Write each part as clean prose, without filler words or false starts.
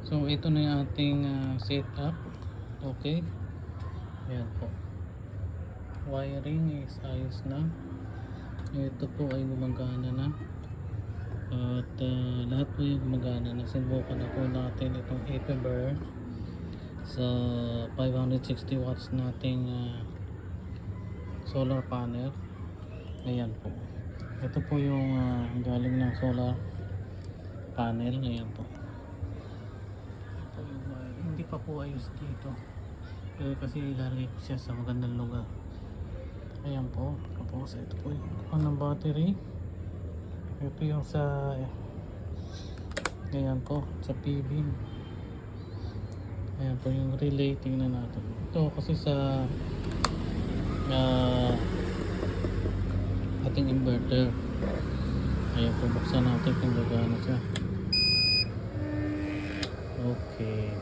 So ito na yung ating setup. Okay. Ayan po. Wiring is ayos na. Ito po ay gumagana na. At lahat po yung gumagana na. Sinubukan na po natin itong Epiburn sa 560 watts nating solar panel. Ayan po. Ito po yung galing ng solar panel. Ayan po. Hindi pa po ayos dito kasi ilalagay ko siya sa magandang lugar. Ayan po. Tapos ito po yung ng battery. Ito yung sa ayan po sa PV. Ayan po yung relay. Tingnan natin ito kasi sa ating inverter. Ayan po, buksan natin kung gagana siya. Okay.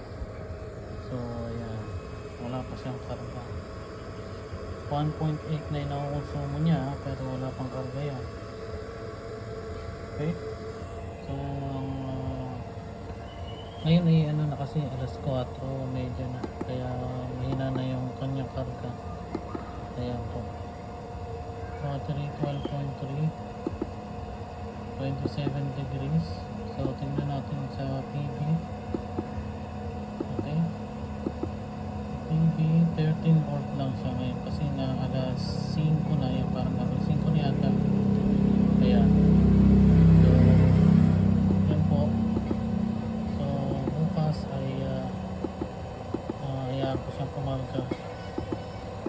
So ayan, wala pa siyang karga. 1.8 na yung nakukonsumo niya pero wala pang karga yan. Okay. So ngayon ay ano na kasi alas 4 medyo na, kaya mahina na yung kanyang karga. Ayan po, battery 12.3, 27 degrees. So tingnan natin sa PV. Okay, PV 13 volt lang siya ngayon kasi na alas 5 na yan, parang alas 5 na yata. Ayan. So yan po. So bukas ay hayaan ko siyang pumarga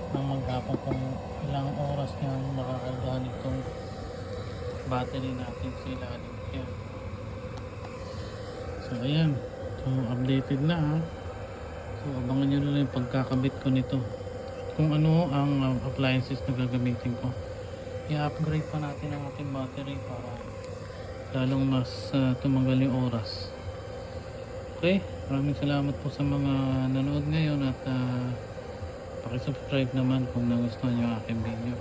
ng maghapon kung ilang oras niya makakargahan itong battery natin sa ilalim. Yan. So ayan, so updated na ha. So abangan nyo na yung pagkakabit ko nito, kung ano ang appliances na gagamitin ko. I-upgrade pa natin ang ating battery para lalong mas tumagal yung oras. Okay, maraming salamat po sa mga nanood ngayon at pakisubscribe naman kung nagustuhan nyo ang aking video.